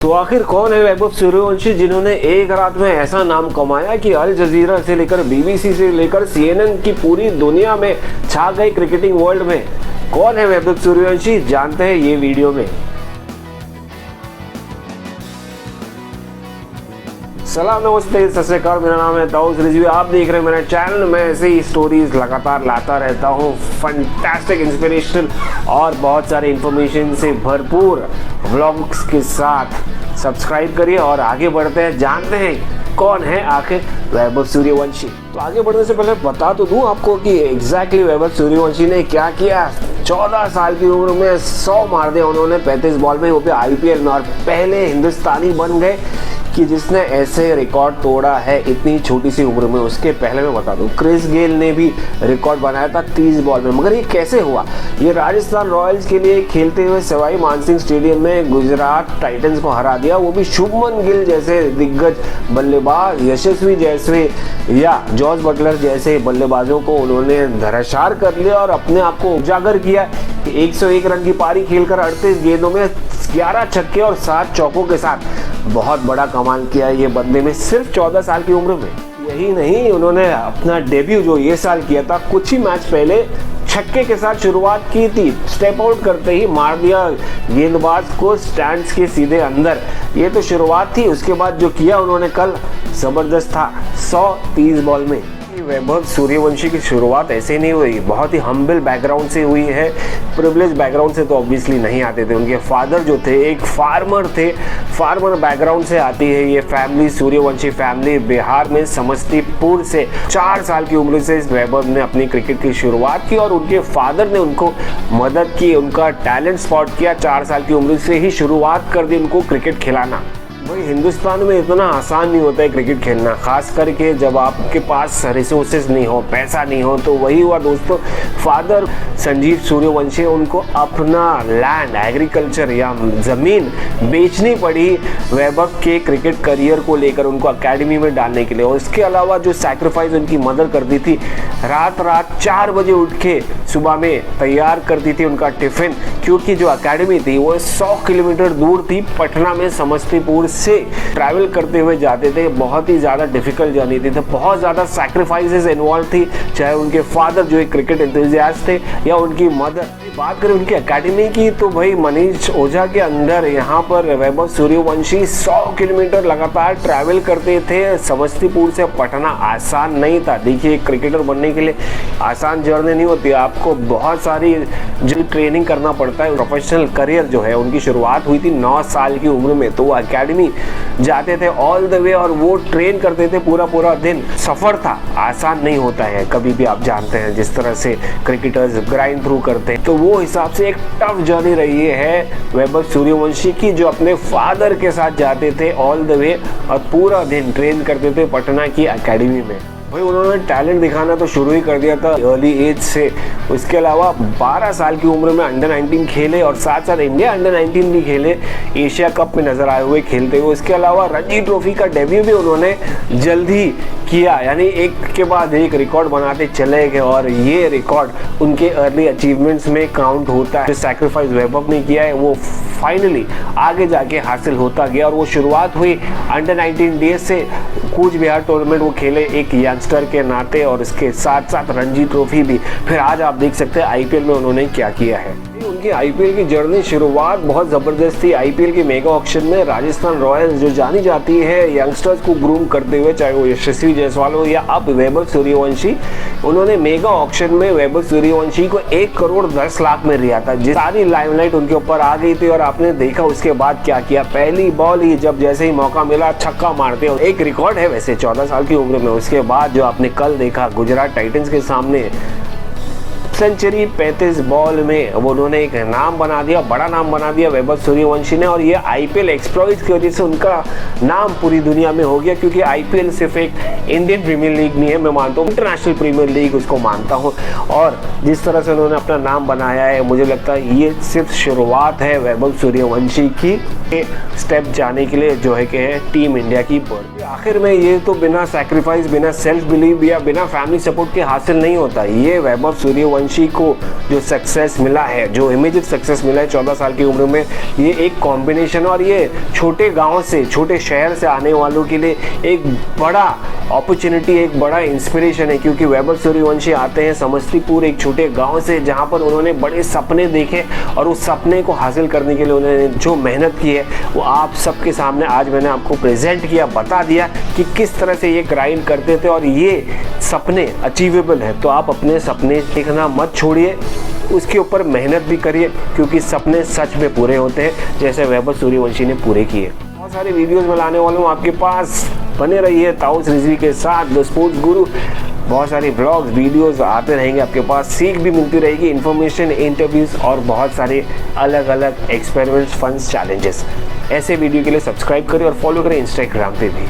तो आखिर कौन है वैभव सूर्यवंशी जिन्होंने एक रात में ऐसा नाम कमाया कि अल जजीरा से लेकर बीबीसी से लेकर CNN की पूरी दुनिया में छा गए क्रिकेटिंग वर्ल्ड में। कौन है वैभव सूर्यवंशी, जानते हैं ये वीडियो में। सलाम, नमस्ते, सत श्री अकाल। मेरा नाम है दाऊद रिजवी। आप देख रहे हैं मेरा चैनल। मैं ऐसे ही स्टोरीज लगातार लाता रहता हूँ, फंटास्टिक, इंस्पिरेशनल और बहुत सारे इंफॉर्मेशन से भरपूर व्लॉग्स के साथ। सब्सक्राइब करिए और आगे बढ़ते हैं, जानते हैं कौन है आखिर वैभव सूर्यवंशी। तो आगे बढ़ने से पहले बता तो दूं आपको कि एग्जैक्टली वैभव सूर्यवंशी ने क्या किया। 14 साल की उम्र में 100 मार दिया उन्होंने 35 बॉल में, वो भी IPL में, और पहले हिंदुस्तानी बन गए कि जिसने ऐसे रिकॉर्ड तोड़ा है इतनी छोटी सी उम्र में। उसके पहले मैं बता दूं क्रिस गेल ने भी रिकॉर्ड बनाया था 30 बॉल में। मगर ये कैसे हुआ? ये राजस्थान रॉयल्स के लिए खेलते हुए सवाई मानसिंह स्टेडियम में गुजरात टाइटंस को हरा दिया, वो भी शुभमन गिल जैसे दिग्गज बल्लेबाज, यशस्वी जैसवे या जॉस बटलर जैसे बल्लेबाजों को उन्होंने धराशार कर लिया और अपने आप को उजागर किया। 101 रन की पारी खेलकर 38 गेंदों में 11 छक्के और 7 चौकों के साथ बहुत बड़ा कमाल किया ये बंदे में सिर्फ 14 साल की उम्र में। यही नहीं, उन्होंने अपना डेब्यू जो ये साल किया था, कुछ ही मैच पहले छक्के के साथ शुरुआत की थी। स्टेप आउट करते ही मार दिया गेंदबाज को स्टैंड्स के सीधे अंदर। ये तो शुरुआत थी, उसके बाद जो किया उन्होंने कल जबरदस्त था। 130 बॉल में वैभव सूर्यवंशी की शुरुआत ऐसे नहीं हुई, बहुत ही हम्बल बैकग्राउंड से हुई है। प्रिविलेज बैकग्राउंड से तो ऑब्वियसली नहीं आते थे। उनके फादर जो थे एक फार्मर थे, फार्मर बैकग्राउंड से आती है ये फैमिली, सूर्यवंशी फैमिली। बिहार में समस्तीपुर से 4 साल की उम्र से इस वैभव ने अपनी क्रिकेट की शुरुआत की और उनके फादर ने उनको मदद की, उनका टैलेंट स्पॉट किया। 4 साल की उम्र से ही शुरुआत कर दी उनको क्रिकेट खिलाना। भाई हिंदुस्तान में इतना आसान नहीं होता है क्रिकेट खेलना, खास करके जब आपके पास रिसोर्सेज नहीं हो, पैसा नहीं हो। तो वही हुआ दोस्तों, फादर संजीव सूर्यवंशी, उनको अपना लैंड, एग्रीकल्चर या ज़मीन बेचनी पड़ी वैभव के क्रिकेट करियर को लेकर, उनको अकेडमी में डालने के लिए। और इसके अलावा जो सैक्रिफाइस उनकी मदर करती थी, रात 4 बजे उठ के सुबह में तैयार करती थी उनका टिफ़िन, क्योंकि जो अकेडमी थी वो 100 किलोमीटर दूर थी। पटना में समस्तीपुर से ट्रैवल करते हुए जाते थे। बहुत ही ज़्यादा डिफिकल्ट जर्नी थी, तो बहुत ज़्यादा सैक्रिफाइसेस इन्वॉल्व थी, चाहे उनके फादर जो एक क्रिकेट एंथुसियास्ट थे या उनकी मदर। बात करें उनकी एकेडमी की तो भाई मनीष ओझा के अंदर यहाँ पर वैभव सूर्यवंशी 100 किलोमीटर लगातार ट्रैवल करते थे समस्तीपुर से पटना। आसान नहीं था, देखिए एक क्रिकेटर बनने के लिए आसान जर्नी नहीं होती, आपको बहुत सारी जो ट्रेनिंग करना पड़ता है। प्रोफेशनल करियर जो है उनकी शुरुआत हुई थी 9 साल की उम्र में, तो वो एकेडमी जाते थे ऑल द वे और वो ट्रेन करते थे पूरा दिन। सफ़र था, आसान नहीं होता है कभी भी, आप जानते हैं जिस तरह से क्रिकेटर्स ग्राइंड थ्रू करते हैं। तो वो हिसाब से एक टफ जर्नी रही है वैभव सूर्यवंशी की, जो अपने फादर के साथ जाते थे ऑल द वे और पूरा दिन ट्रेन करते थे पटना की एकेडमी में। भाई उन्होंने टैलेंट दिखाना तो शुरू ही कर दिया था अर्ली एज से। उसके अलावा 12 साल की उम्र में अंडर 19 खेले और साथ साथ इंडिया अंडर 19 भी खेले, एशिया कप में नजर आए हुए खेलते हुए। उसके अलावा रणजी ट्रॉफी का डेब्यू भी उन्होंने जल्दी किया, यानी एक के बाद एक रिकॉर्ड बनाते चले गए और ये रिकॉर्ड उनके अर्ली अचीवमेंट्स में काउंट होता है। जो सैक्रिफाइस वैभव ने किया है वो फाइनली आगे जाके हासिल होता गया। और वो शुरुआत हुई अंडर 19 डेज से, कूच बिहार टूर्नामेंट वो खेले एक यंगस्टर के नाते, और इसके साथ साथ रणजी ट्रॉफी भी। फिर आज आप देख सकते हैं IPL में उन्होंने क्या किया है। उनकी IPL की जर्नी शुरुआत बहुत ज़बरदस्त थी। IPL के मेगा ऑक्शन में राजस्थान रॉयल्स जो जानी जाती है यंगस्टर्स को ग्रूम करते हुए, चाहे वो यशस्वी जायसवाल हो या अब वैभव सूर्यवंशी, उन्होंने मेगा ऑक्शन में वैभव सूर्यवंशी को 1 करोड़ 10 लाख में लिया था। जिस सारी लाइमलाइट उनके ऊपर आ गई थी और आपने देखा उसके बाद क्या किया। पहली बॉल ही जब जैसे ही मौका मिला छक्का मारते हो, एक रिकॉर्ड है वैसे 14 साल की उम्र में। उसके बाद जो आपने कल देखा गुजरात टाइटंस के सामने सेंचुरी 35 बॉल में, वो उन्होंने एक नाम बना दिया, बड़ा नाम बना दिया वैभव सूर्यवंशी ने। और ये IPL एक्सप्लॉइट्स की वजह से उनका नाम पूरी दुनिया में हो गया, क्योंकि IPL सिर्फ एक इंडियन प्रीमियर लीग नहीं है, मैं मानता हूँ इंटरनेशनल प्रीमियर लीग उसको मानता हूँ। और जिस तरह से उन्होंने अपना नाम बनाया है, मुझे लगता है ये सिर्फ शुरुआत है वैभव सूर्यवंशी की स्टेप जाने के लिए, जो है कि है टीम इंडिया की बर्थ। आखिर में ये तो बिना सैक्रिफाइस, बिना सेल्फ बिलीव या बिना फैमिली सपोर्ट के हासिल नहीं होता। ये वैभव सूर्यवंशी सूर्यवंशी को जो सक्सेस मिला है, जो इमीडिएट सक्सेस मिला है 14 साल की उम्र में, ये एक कॉम्बिनेशन और ये छोटे गांव से, छोटे शहर से आने वालों के लिए एक बड़ा अपॉर्चुनिटी, एक बड़ा इंस्पिरेशन है। क्योंकि वैभव सूर्यवंशी आते हैं समस्तीपुर, एक छोटे गांव से, जहां पर उन्होंने बड़े सपने देखे और उस सपने को हासिल करने के लिए उन्होंने जो मेहनत की है वो आप सबके सामने आज मैंने आपको प्रेजेंट किया, बता दिया कि किस तरह से ये ग्राइंड करते थे और ये सपने अचीवेबल है। तो आप अपने सपने देखना मत छोड़िए, उसके ऊपर मेहनत भी करिए, क्योंकि सपने सच में पूरे होते हैं जैसे वैभव सूर्यवंशी ने पूरे किए। बहुत सारे वीडियोस में लाने वाला हूँ आपके पास, बने रहिए ताऊस रिजवी के साथ, द स्पोर्ट्स गुरु। बहुत सारे व्लॉग्स, वीडियोस आते रहेंगे आपके पास, सीख भी मिलती रहेगी, इन्फॉर्मेशन, इंटरव्यूज़ और बहुत सारे अलग अलग एक्सपेरिमेंट्स, फन्स, चैलेंजेस। ऐसे वीडियो के लिए सब्सक्राइब करें और फॉलो करें इंस्टाग्राम पे भी।